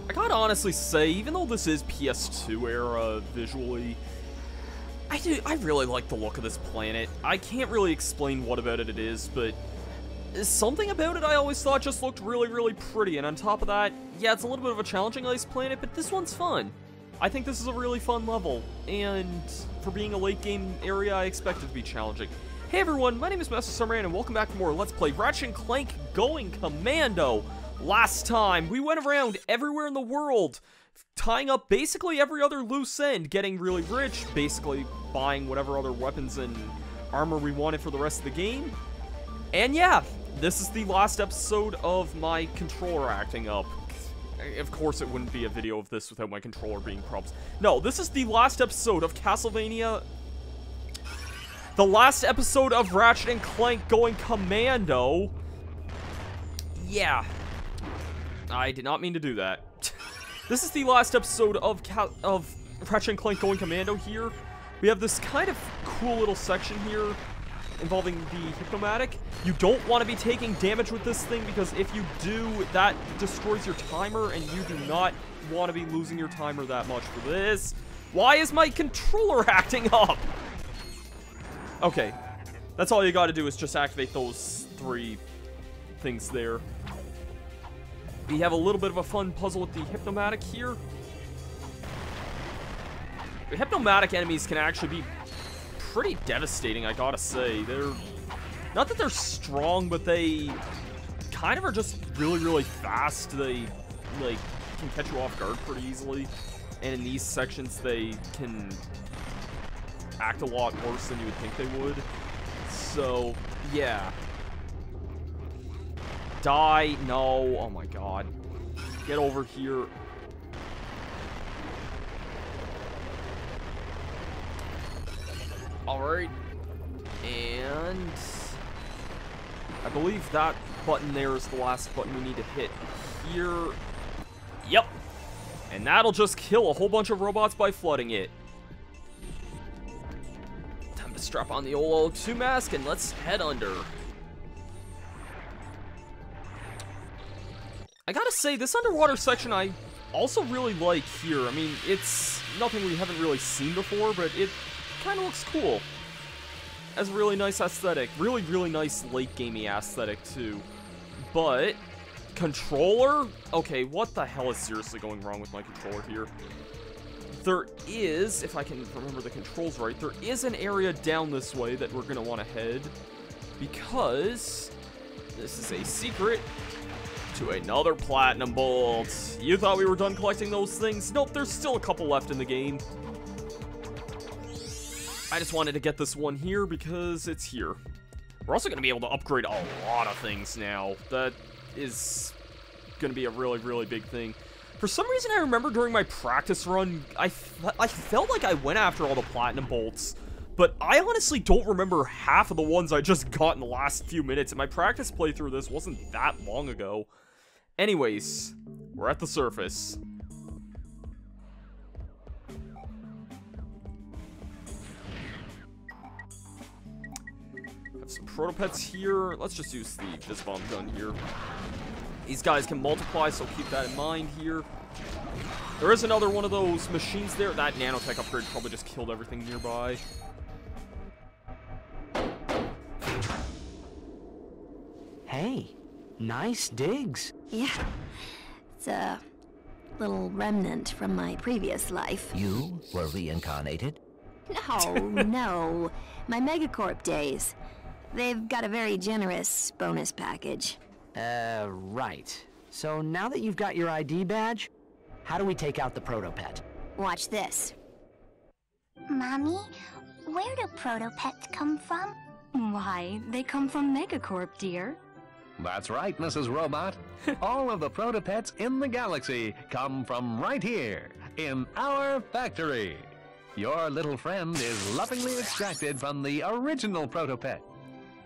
I gotta honestly say, even though this is PS2 era visually, I really like the look of this planet. I can't really explain what about it is, but something about it I always thought just looked really, really pretty. And on top of that, yeah, it's a little bit of a challenging ice planet, but this one's fun. I think this is a really fun level, and for being a late game area, I expect it to be challenging. Hey everyone, my name is Master Summerman, and welcome back to more Let's Play Ratchet and Clank Going Commando. Last time, we went around everywhere in the world, tying up basically every other loose end, getting really rich, basically buying whatever other weapons and armor we wanted for the rest of the game. And yeah, this is the last episode of my controller acting up. Of course, it wouldn't be a video of this without my controller being props. No, this is the last episode of Castlevania. The last episode of Ratchet and Clank Going Commando. Yeah. I did not mean to do that. This is the last episode of Ratchet and Clank Going Commando here. We have this kind of cool little section here involving the Hypnomatic. You don't want to be taking damage with this thing, because if you do, that destroys your timer, and you do not want to be losing your timer that much for this. Why is my controller acting up? Okay, that's all you gotta do is just activate those three things there. We have a little bit of a fun puzzle with the Hypnomatic here. The Hypnomatic enemies can actually be pretty devastating, I gotta say. They're not that they're strong, but they kind of are just really, really fast. They like can catch you off guard pretty easily, and in these sections they can act a lot worse than you would think they would. So yeah, die. No, oh my god, get over here. Alright, and I believe that button there is the last button we need to hit here. Yep, and that'll just kill a whole bunch of robots by flooding it. Time to strap on the old O2 mask and let's head under. I gotta say, this underwater section I also really like here. I mean, it's nothing we haven't really seen before, but it kind of looks cool. Has a really nice aesthetic. Really, really nice late gamey aesthetic too. But controller? Okay, what the hell is seriously going wrong with my controller here? There is, if I can remember the controls right, there is an area down this way that we're gonna want to head, because this is a secret to another platinum bolt. You thought we were done collecting those things? Nope, there's still a couple left in the game. I just wanted to get this one here because it's here. We're also going to be able to upgrade a lot of things now. That is going to be a really, really big thing. For some reason, I remember during my practice run, I felt like I went after all the platinum bolts. But I honestly don't remember half of the ones I just got in the last few minutes. And my practice playthrough of this wasn't that long ago. Anyways, we're at the surface. Some protopets here. Let's just use the fizz bomb gun here. These guys can multiply, so keep that in mind here. There is another one of those machines there. That nanotech upgrade probably just killed everything nearby. Hey, nice digs. Yeah, it's a little remnant from my previous life. You were reincarnated? No, no, my Megacorp days. They've got a very generous bonus package. Right. So now that you've got your ID badge, how do we take out the protopet? Watch this. Mommy, where do protopets come from? Why, they come from Megacorp, dear. That's right, Mrs. Robot. All of the protopets in the galaxy come from right here, in our factory. Your little friend is lovingly extracted from the original protopet.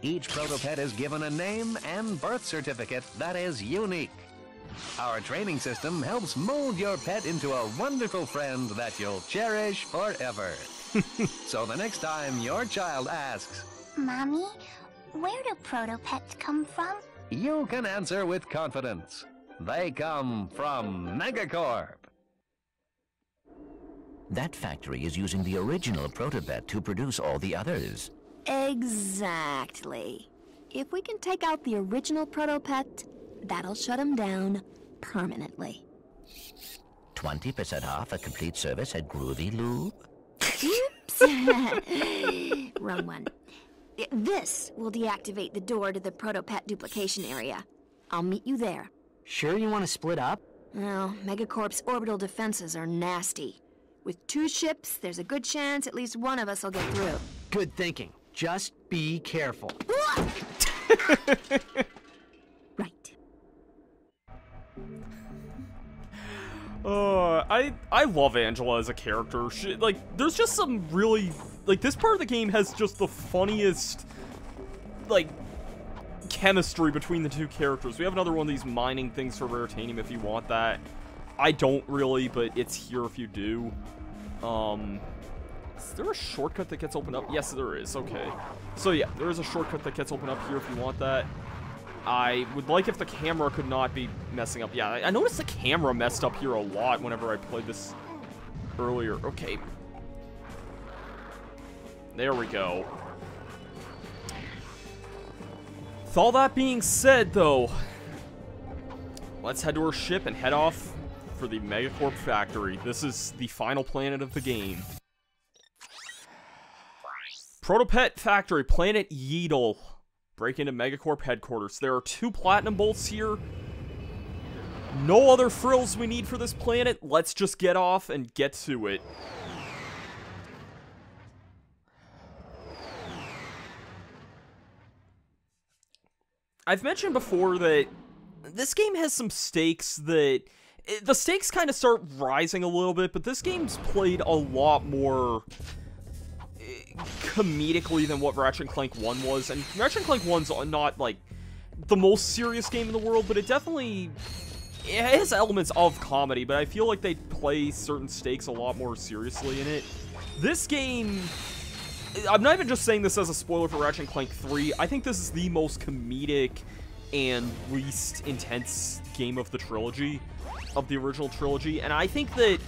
Each protopet is given a name and birth certificate that is unique. Our training system helps mold your pet into a wonderful friend that you'll cherish forever. So the next time your child asks, Mommy, where do protopets come from? you can answer with confidence. They come from Megacorp. That factory is using the original protopet to produce all the others. Exactly. If we can take out the original protopet, that'll shut him down permanently. 20% off a complete service at Groovy Lube? Oops. Wrong one. This will deactivate the door to the protopet duplication area. I'll meet you there. Sure you want to split up? Well, Megacorp's orbital defenses are nasty. With 2 ships, there's a good chance at least one of us will get through. Good thinking. Just be careful. Right. I love Angela as a character. Like, there's just some really... Like, this part of the game has just the funniest, like, chemistry between the 2 characters. We have another one of these mining things for Raritanium if you want that. I don't really, but it's here if you do. Is there a shortcut that gets opened up? Yes, there is. Okay. So, yeah, there is a shortcut that gets opened up here if you want that. I would like if the camera could not be messing up. Yeah, I noticed the camera messed up here a lot whenever I played this earlier. Okay. There we go. With all that being said, though, let's head to our ship and head off for the Megacorp factory. This is the final planet of the game. Protopet factory, planet Yeedle. Break into Megacorp headquarters. There are 2 platinum bolts here. No other frills we need for this planet. Let's just get off and get to it. I've mentioned before that this game has some stakes that... The stakes kind of start rising a little bit, but this game's played a lot more comedically than what Ratchet and Clank 1 was. And Ratchet and Clank 1's not, like, the most serious game in the world, but it definitely... It has elements of comedy, but I feel like they play certain stakes a lot more seriously in it. This game... I'm not even just saying this as a spoiler for Ratchet and Clank 3. I think this is the most comedic and least intense game of the trilogy, of the original trilogy. And I think that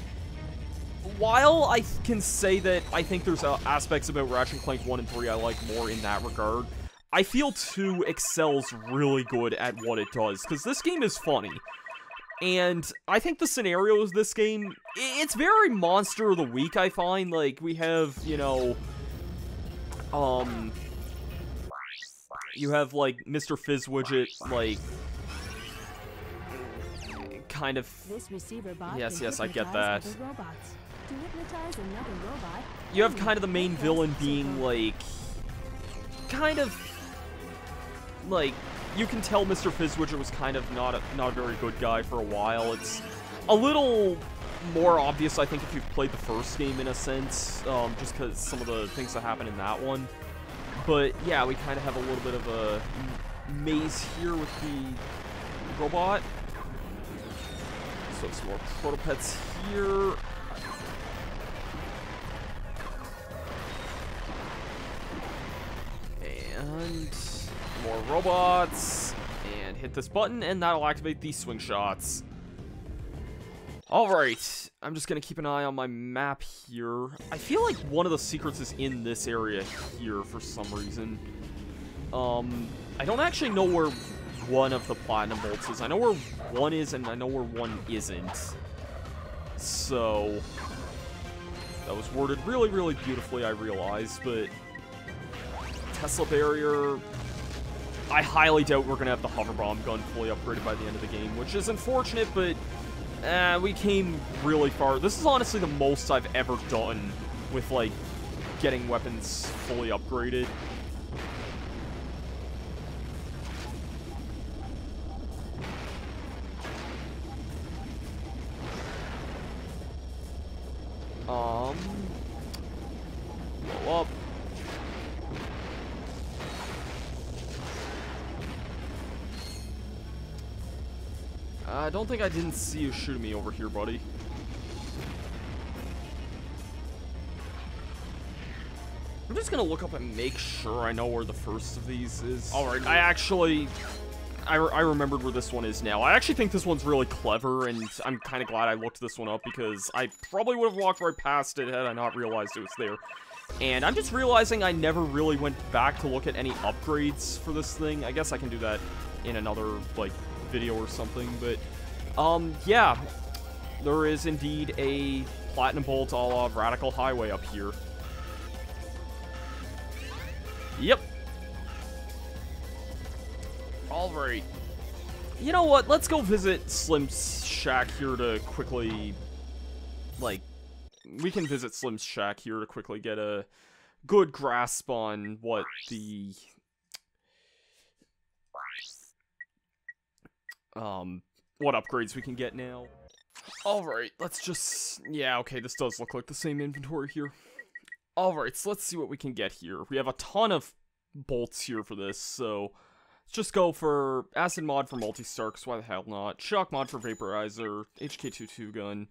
while I can say that I think there's aspects about Ratchet and Clank 1 and 3 I like more in that regard, I feel 2 excels really good at what it does, because this game is funny. And I think the scenarios of this game, it's very Monster of the Week, I find. Like, we have, you know... You have, like, Mr. Fizzwidget, like, kind of... Yes, I get that. You have kind of the main villain being, like, kind of, like, you can tell Mr. Fizzwidget was kind of not a very good guy for a while. It's a little more obvious, I think, if you've played the first game, in a sense, just because some of the things that happen in that one. But, yeah, we kind of have a little bit of a maze here with the robot. So some more protopets here. And more robots. And hit this button, and that'll activate these swing shots. Alright, I'm just gonna keep an eye on my map here. I feel like one of the secrets is in this area here for some reason. I don't actually know where one of the platinum bolts is. I know where one is, and I know where one isn't. So, that was worded really, really beautifully, I realize, but... Tesla barrier... I highly doubt we're gonna have the hover bomb gun fully upgraded by the end of the game, which is unfortunate, but... we came really far. This is honestly the most I've ever done with, like, getting weapons fully upgraded. Blow up. I don't think I didn't see you shooting me over here, buddy. I'm just gonna look up and make sure I know where the first of these is. Alright, I actually I remembered where this one is now. I actually think this one's really clever, and I'm kind of glad I looked this one up, because I probably would have walked right past it had I not realized it was there. And I'm just realizing I never really went back to look at any upgrades for this thing. I guess I can do that in another, like, video or something, but, yeah. There is indeed a Platinum Bolt a la Radical Highway up here. Yep. Alright. You know what? Let's go visit Slim's shack here to quickly, like, we can visit Slim's shack here to quickly get a good grasp on what the, what upgrades we can get now. Alright, let's just, yeah, okay, this does look like the same inventory here. Alright, so let's see what we can get here. We have a ton of bolts here for this, so let's just go for Acid Mod for Multi-Star, because why the hell not? Shock Mod for Vaporizer, HK22 gun.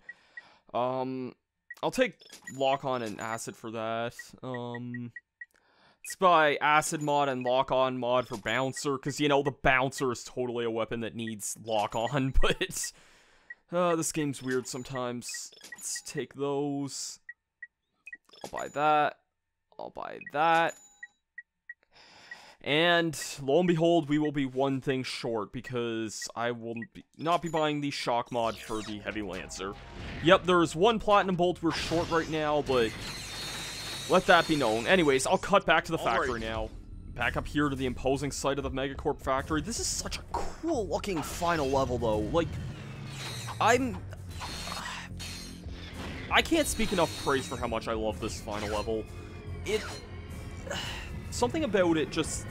I'll take Lock-On and Acid for that. Let's buy Acid Mod and Lock-On Mod for Bouncer, because, you know, the Bouncer is totally a weapon that needs Lock-On, but this game's weird sometimes. Let's take those. I'll buy that. I'll buy that. And, lo and behold, we will be one thing short, because I will not be buying the Shock Mod for the Heavy Lancer. Yep, there's one Platinum Bolt we're short right now, but let that be known. Anyways, I'll cut back to the factory now. Back up here to the imposing site of the Megacorp factory. This is such a cool-looking final level, though. Like, I can't speak enough praise for how much I love this final level. Something about it just,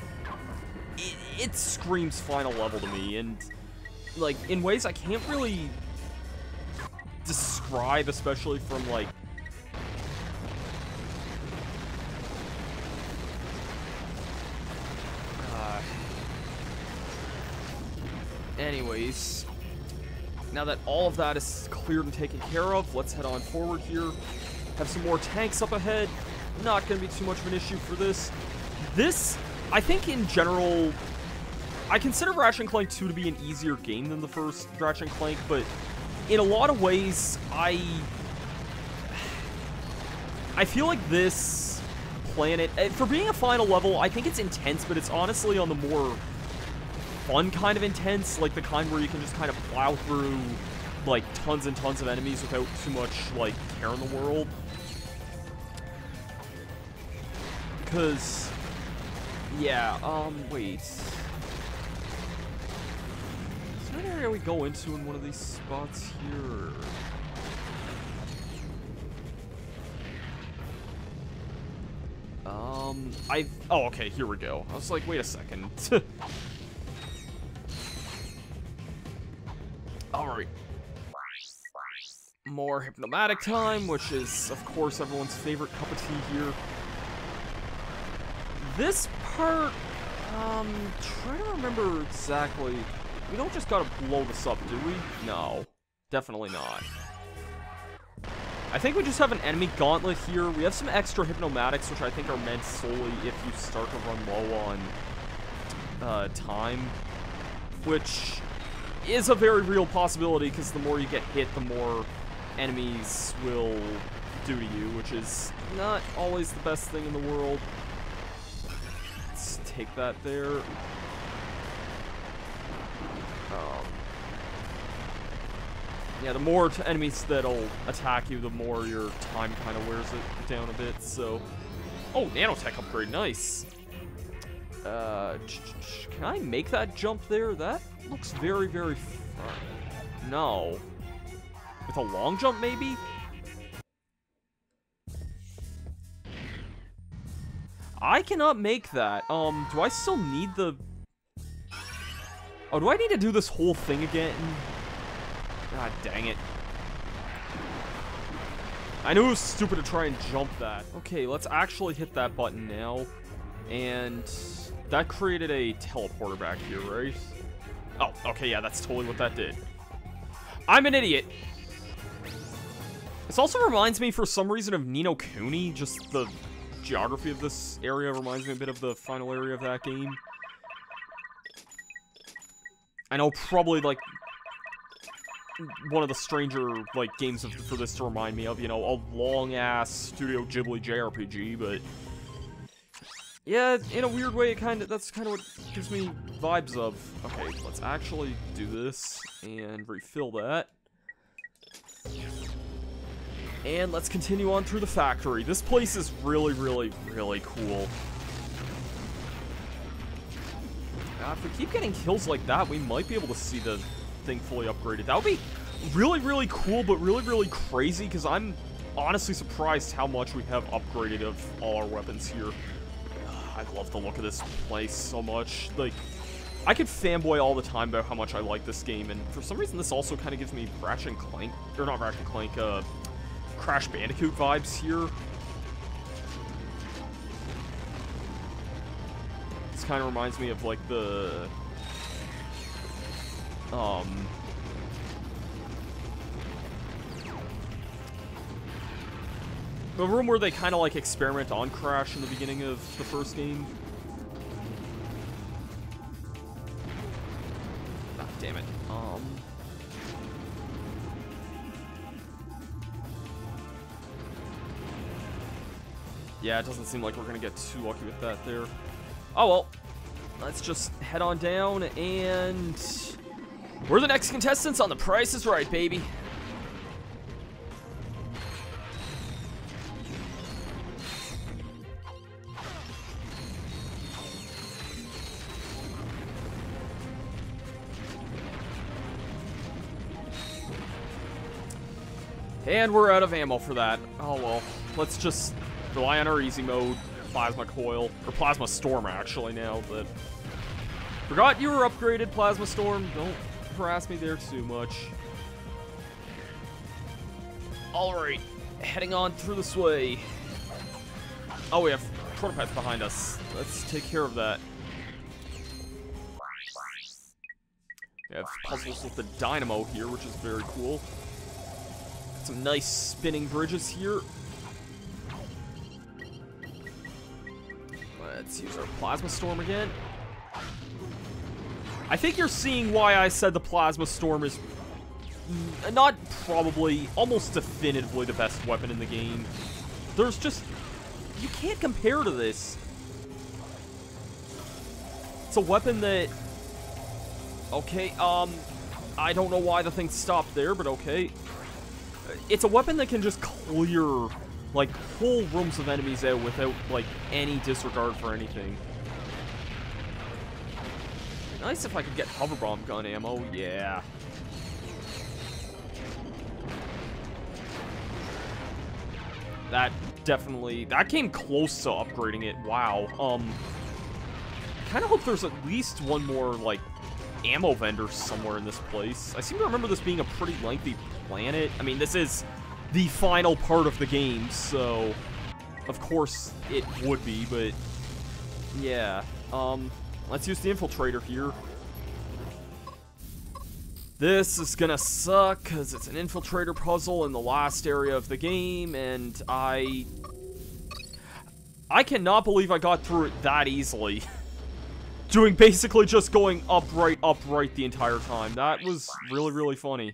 it screams final level to me, and, like, in ways I can't really describe, especially from, like, anyways, now that all of that is cleared and taken care of, let's head on forward here. Have some more tanks up ahead. Not going to be too much of an issue for this. This, I think in general, I consider Ratchet and Clank 2 to be an easier game than the first Ratchet and Clank, but in a lot of ways, I feel like this planet, for being a final level, I think it's intense, but it's honestly on the more fun kind of intense, like the kind where you can just kind of plow through, like, tons and tons of enemies without too much, like, care in the world. Because, yeah, wait. Is there an area we go into in one of these spots here? Oh, okay, here we go. I was like, wait a second. Alright. More Hypnomatic time, which is, of course, everyone's favorite cup of tea here. This part, try to remember exactly. We don't just gotta blow this up, do we? No. Definitely not. I think we just have an enemy gauntlet here. We have some extra Hypnomatics, which I think are meant solely if you start to run low on time. Which is a very real possibility, because the more you get hit, the more enemies will do to you, which is not always the best thing in the world. Let's take that there. Yeah, the more enemies that'll attack you, the more your time kind of wears it down a bit, so... Oh, nanotech upgrade, nice! Can I make that jump there? That looks very, very far. No. With a long jump, maybe? I cannot make that. Do I still need the... Oh, do I need to do this whole thing again? God dang it. I knew it was stupid to try and jump that. Okay, let's actually hit that button now. And that created a teleporter back here, right? Oh, okay, yeah, that's totally what that did. I'm an idiot. This also reminds me, for some reason, of Ni no Kuni. Just the geography of this area reminds me a bit of the final area of that game. I know, probably, like, one of the stranger, like, games for this to remind me of, you know, a long-ass Studio Ghibli JRPG, but... yeah, in a weird way, that's kind of what gives me vibes of... okay, let's actually do this, and refill that. And let's continue on through the factory. This place is really, really, really cool. If we keep getting kills like that, we might be able to see the thing fully upgraded. That would be really, really cool, but really, really crazy, because I'm honestly surprised how much we have upgraded of all our weapons here. I love the look of this place so much. Like, I could fanboy all the time about how much I like this game, and for some reason this also kind of gives me Ratchet and Clank, or not Ratchet and Clank, Crash Bandicoot vibes here. This kind of reminds me of, like, the room where they kind of, like, experiment on Crash in the beginning of the first game. Ah, damn it. Yeah, it doesn't seem like we're gonna get too lucky with that there. Oh, well. Let's just head on down, and... we're the next contestants on The Price is Right, baby. And we're out of ammo for that. Oh, well. Let's just rely on our easy mode. Plasma Coil. Or Plasma Storm, actually, now that... forgot you were upgraded, Plasma Storm. Don't harass me there too much. Alright. Heading on through this way. Oh, we have protopets behind us. Let's take care of that. We have puzzles with the dynamo here, which is very cool. Some nice spinning bridges here. Let's use our Plasma Storm again. I think you're seeing why I said the Plasma Storm is not probably, almost definitively the best weapon in the game. There's just... you can't compare to this. It's a weapon that... okay, I don't know why the thing stopped there, but okay. It's a weapon that can just clear, like, whole rooms of enemies out without, like, any disregard for anything. Nice if I could get hover bomb gun ammo, yeah. That definitely, that came close to upgrading it, wow. I kinda hope there's at least one more, like, ammo vendor somewhere in this place. I seem to remember this being a pretty lengthy planet. I mean, this is the final part of the game, so of course it would be, but yeah. Let's use the infiltrator here. This is gonna suck, because it's an infiltrator puzzle in the last area of the game, and I cannot believe I got through it that easily. Doing basically just going upright the entire time. That was really, really funny.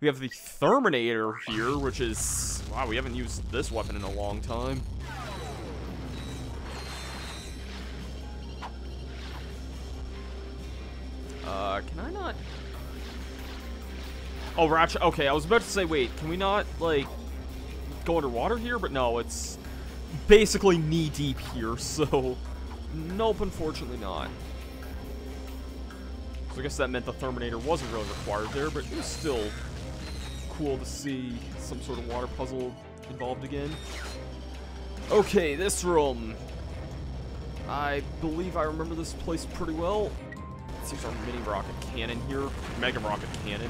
We have the Terminator here, which is... wow, we haven't used this weapon in a long time. Can I not... oh, Ratchet... okay, I was about to say, wait, can we not, like, go underwater here? But no, it's basically knee-deep here, so... nope, unfortunately not. So I guess that meant the Terminator wasn't really required there, but it was still cool to see some sort of water puzzle involved again. Okay, this room. I believe I remember this place pretty well. Let's use our mini rocket cannon here. Mega rocket cannon.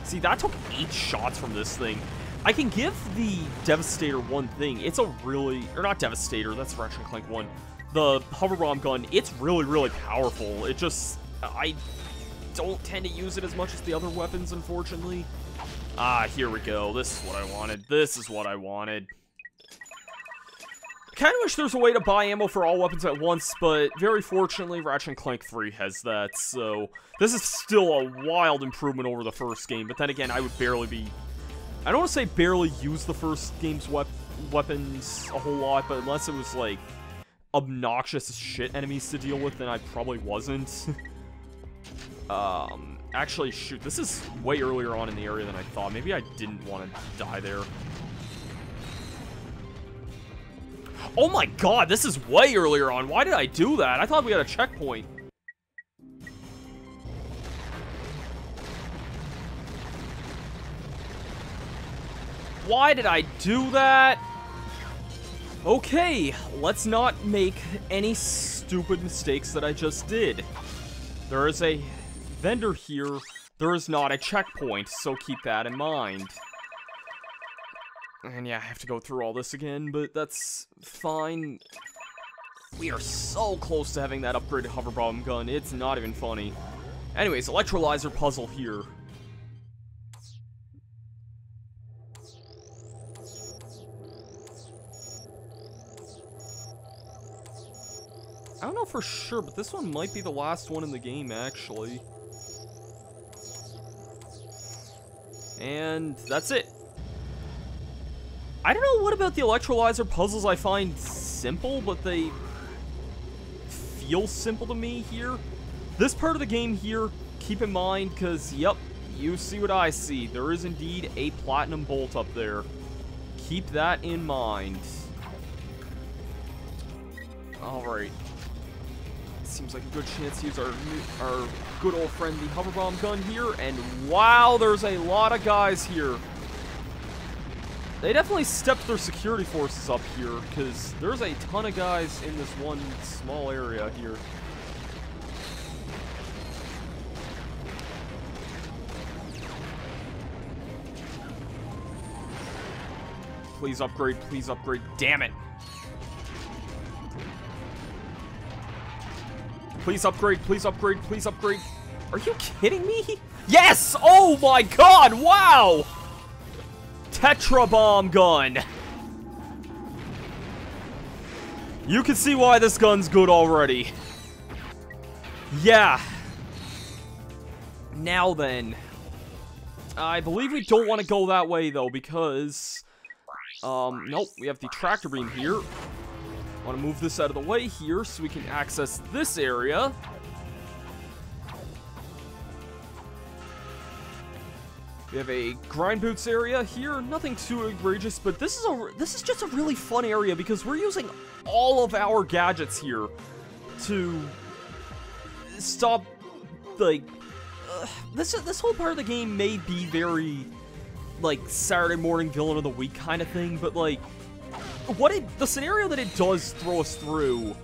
See, that took 8 shots from this thing. I can give the Devastator one thing. It's a really... or not Devastator, that's Ratchet and Clank 1. The hover bomb gun, it's really, really powerful. It just... I don't tend to use it as much as the other weapons, unfortunately. Ah, here we go. This is what I wanted. This is what I wanted. Kind of wish there's a way to buy ammo for all weapons at once, but very fortunately, Ratchet and Clank 3 has that, so this is still a wild improvement over the first game, but then again, I would barely be... I don't want to say barely use the first game's weapons a whole lot, but unless it was, like, obnoxious as shit enemies to deal with, then I probably wasn't. Actually, shoot, this is way earlier on in the area than I thought. Maybe I didn't want to die there. Oh my god, this is way earlier on. Why did I do that? I thought we had a checkpoint. Why did I do that? Okay, let's not make any stupid mistakes that I just did. There is a vendor here. There is not a checkpoint, so keep that in mind. And yeah, I have to go through all this again, but that's fine. We are so close to having that upgraded hover bomb gun, it's not even funny. Anyways, electrolyzer puzzle here. I don't know for sure, but this one might be the last one in the game, actually. And that's it. I don't know what about the electrolyzer puzzles I find simple, but they feel simple to me here. This part of the game here, keep in mind, because, yep, you see what I see. There is indeed a platinum bolt up there. Keep that in mind. Alright. Seems like a good chance to use our good old friend, the hover bomb gun here, and wow, there's a lot of guys here. They definitely stepped their security forces up here, because there's a ton of guys in this one small area here. Please upgrade, damn it. Please upgrade, please upgrade, please upgrade. Are you kidding me? Yes! Oh my god, wow! Tetra bomb gun. You can see why this gun's good already. Yeah. Now then. I believe we don't want to go that way though, because nope, we have the tractor beam here. Want to move this out of the way here so we can access this area. We have a grind boots area here, nothing too egregious, but this is just a really fun area because we're using all of our gadgets here to stop, like, this whole part of the game may be very, like, Saturday morning villain of the week kind of thing, but, like, the scenario that it does throw us through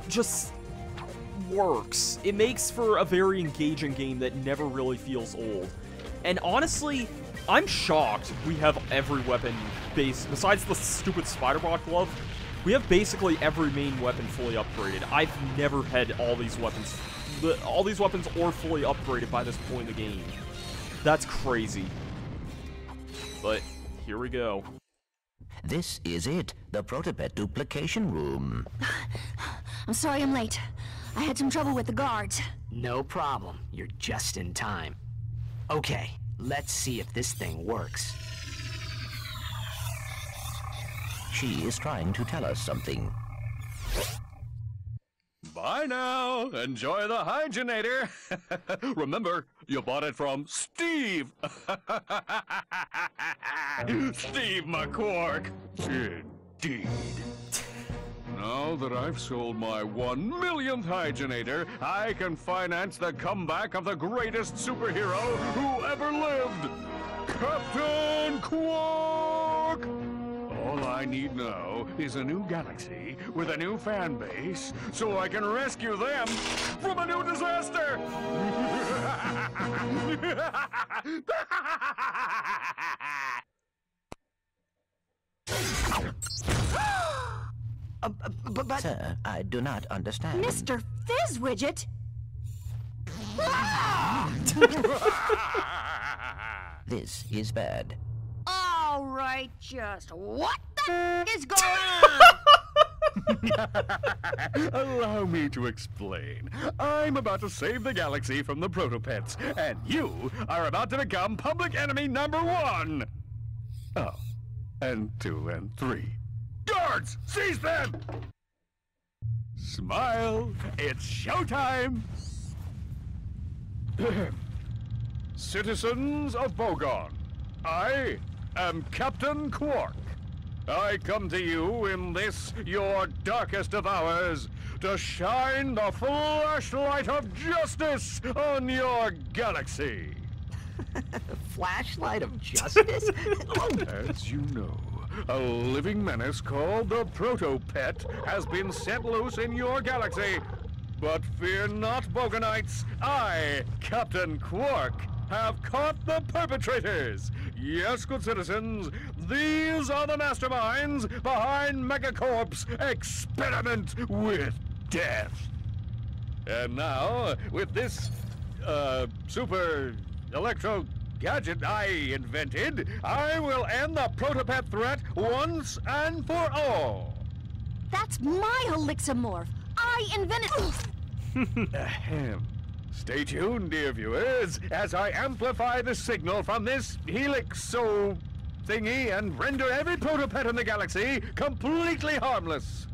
just works. It makes for a very engaging game that never really feels old. And honestly, I'm shocked we have every weapon besides the stupid Spider-Bot glove, we have basically every main weapon fully upgraded. I've never had all these weapons or fully upgraded by this point in the game. That's crazy. But here we go. This is it, the Protopet duplication room. I'm sorry I'm late. I had some trouble with the guards. No problem. You're just in time. Okay, let's see if this thing works. She is trying to tell us something. Bye now. Enjoy the Hygienator. Remember, you bought it from Steve. Steve McQuark. Indeed. Now that I've sold my 1 millionth Hygienator, I can finance the comeback of the greatest superhero who ever lived, Captain Quark! All I need now is a new galaxy with a new fan base, so I can rescue them from a new disaster! But Sir, I do not understand. Mr. Fizzwidget? This is bad. All right, just what the is going on? Allow me to explain. I'm about to save the galaxy from the Protopets, and you are about to become public enemy #1! Oh, and 2 and 3. Guards, seize them! Smile, it's showtime! Citizens of Bogon, I am Captain Quark. I come to you in this, your darkest of hours, to shine the flashlight of justice on your galaxy. Flashlight of justice? As you know, a living menace called the Protopet has been set loose in your galaxy. But fear not, Bogonites. I, Captain Quark, have caught the perpetrators. Yes, good citizens, these are the masterminds behind Megacorp's experiment with death. And now, with this, super electro gadget I invented, I will end the Protopet threat once and for all. That's my Helixamorph. I invented. Ahem. Stay tuned, dear viewers, as I amplify the signal from this helixo thingy and render every Protopet in the galaxy completely harmless.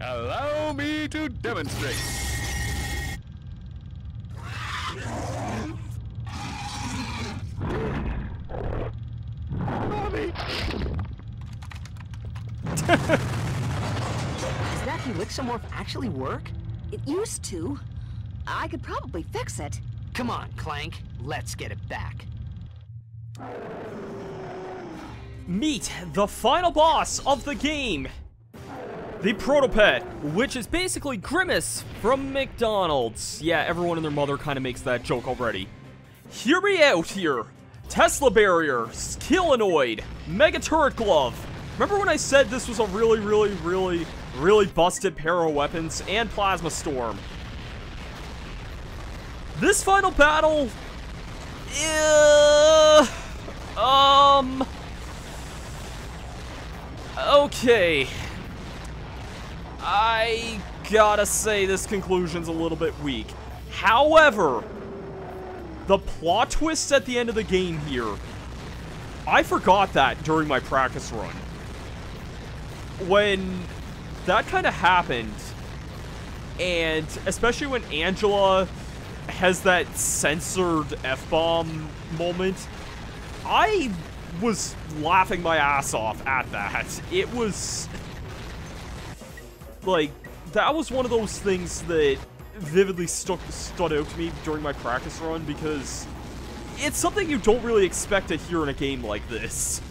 Allow me to demonstrate. Mommy! Does that Helixamorph actually work? It used to. I could probably fix it. Come on, Clank. Let's get it back. Meet the final boss of the game. The Protopet, which is basically Grimace from McDonald's. Yeah, everyone and their mother kind of makes that joke already. Hear me out here. Tesla Barrier, Skillanoid, Mega Turret Glove. Remember when I said this was a really busted pair of weapons? And Plasma Storm. This final battle... Okay. I gotta say this conclusion's a little bit weak. However, the plot twist at the end of the game here, I forgot that during my practice run. When that kind of happened, and especially when Angela has that censored F-bomb moment, I was laughing my ass off at that. It was... like, that was one of those things that vividly stood out to me during my practice run, because it's something you don't really expect to hear in a game like this.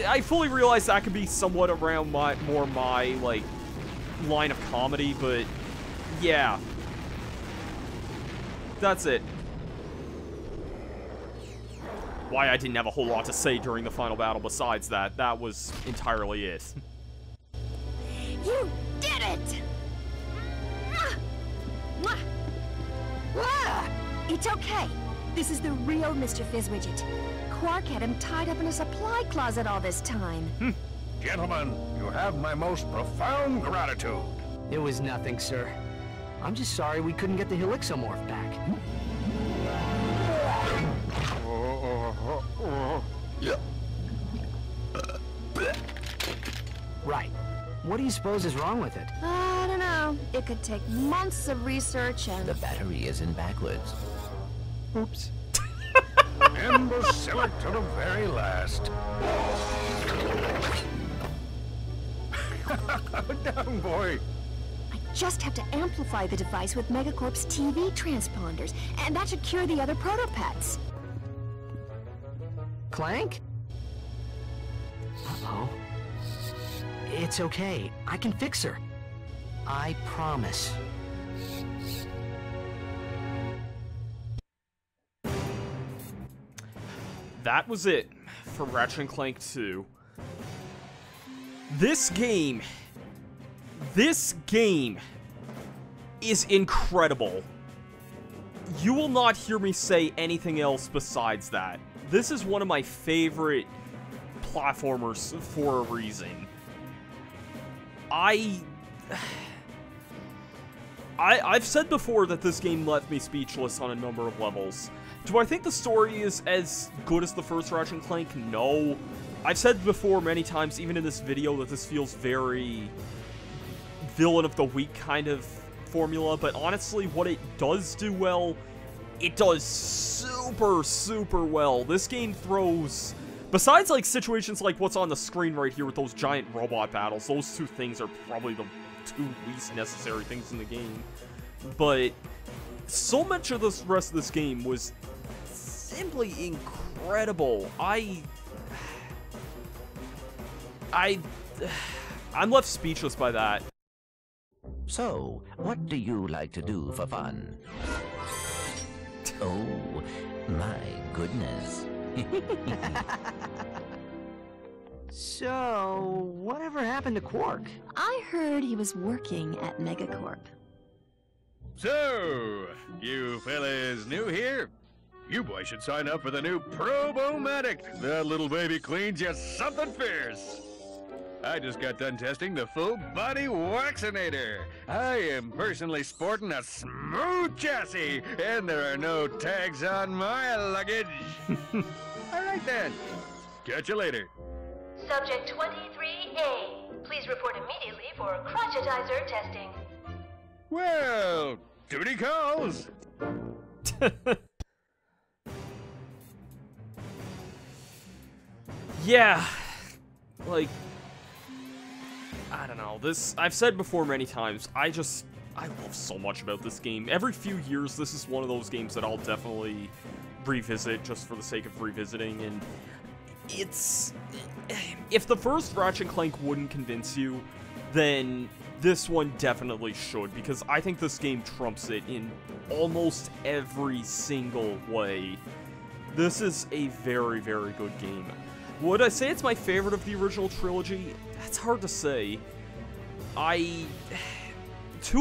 I fully realize that could be somewhat around my like, line of comedy, but yeah. That's it. Why I didn't have a whole lot to say during the final battle besides that. That was entirely it. You did it! It's okay. This is the real Mr. Fizzwidget. Quark had him tied up in a supply closet all this time. Gentlemen, you have my most profound gratitude. It was nothing, sir. I'm just sorry we couldn't get the Helixamorph back. Right. What do you suppose is wrong with it? I don't know. It could take months of research and... The battery is in backwards. Oops. Imbecilic to the very last. Down, boy. I just have to amplify the device with Megacorp's TV transponders, and that should cure the other Protopets. Clank? Uh-oh. It's okay. I can fix her. I promise. That was it for Ratchet and Clank 2. This game is incredible. You will not hear me say anything else besides that. This is one of my favorite platformers for a reason. I've said before that this game left me speechless on a number of levels. Do I think the story is as good as the first Ratchet and Clank? No. I've said before many times, even in this video, that this feels very villain of the week kind of formula, but honestly, what it does do well, it does super, super well. This game throws, besides like situations like what's on the screen right here with those giant robot battles, those two things are probably the two least necessary things in the game. But so much of the rest of this game was simply incredible. I'm left speechless by that. So, what do you like to do for fun? Oh, my goodness. So, whatever happened to Quark? I heard he was working at Megacorp. So, you fellas new here? You boys should sign up for the new Probomatic. That little baby cleans you something fierce. I just got done testing the full body Waxinator. I am personally sporting a smooth chassis, and there are no tags on my luggage. All right then. Catch you later. Subject 23A, please report immediately for crotchetizer testing. Well, duty calls. Yeah, like, I don't know, I've said before many times, I love so much about this game. Every few years, this is one of those games that I'll definitely revisit just for the sake of revisiting, and if the first Ratchet and Clank wouldn't convince you, then this one definitely should, because I think this game trumps it in almost every single way. This is a very, very good game. Would I say it's my favorite of the original trilogy? That's hard to say. 2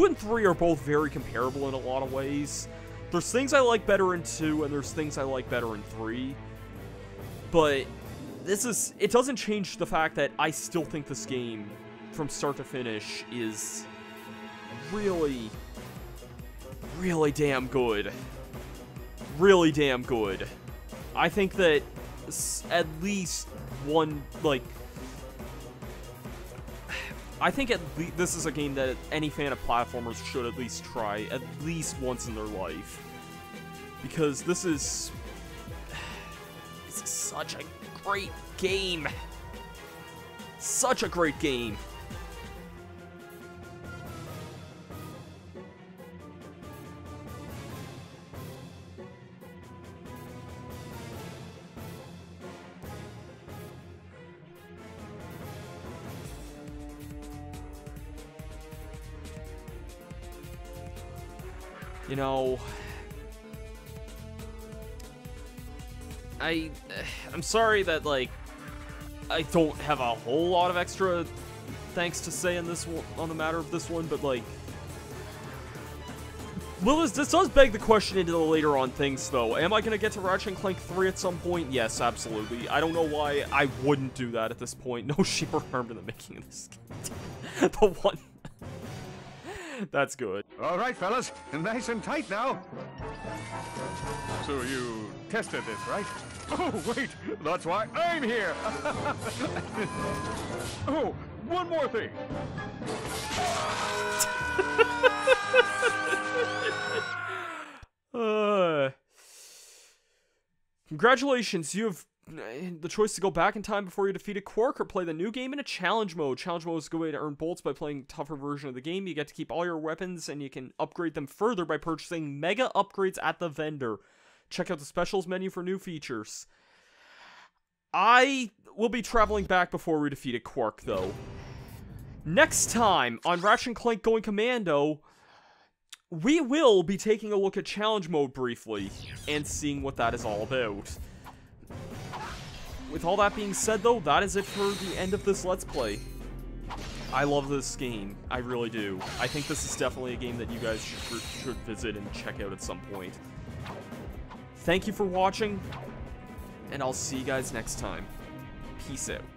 and 3 are both very comparable in a lot of ways. There's things I like better in 2, and there's things I like better in 3. But it doesn't change the fact that I still think this game, from start to finish, is really, really damn good. Really damn good. I think that at least one, like, I think this is a game that any fan of platformers should at least try at least once in their life. Because this is such a great game. Such a great game. You know, I'm sorry that, like, I don't have a whole lot of extra thanks to say in this one, on the matter of this one, but, like, well, this does beg the question into the later on things, though. Am I going to get to Ratchet and Clank 3 at some point? Yes, absolutely. I don't know why I wouldn't do that at this point. No sheer harm in the making of this game. The one... That's good. All right, fellas, nice and tight now. So you tested this, right? Oh, wait, that's why I'm here. Oh, one more thing. Congratulations, you have the choice to go back in time before you defeat a Quark or play the new game in a challenge mode. Challenge mode is a good way to earn bolts by playing a tougher version of the game. You get to keep all your weapons and you can upgrade them further by purchasing mega upgrades at the vendor. Check out the specials menu for new features. I will be traveling back before we defeat a Quark, though. Next time on Ratchet and Clank Going Commando, we will be taking a look at challenge mode briefly and seeing what that is all about. With all that being said, though, that is it for the end of this Let's Play. I love this game. I really do. I think this is definitely a game that you guys should visit and check out at some point. Thank you for watching, and I'll see you guys next time. Peace out.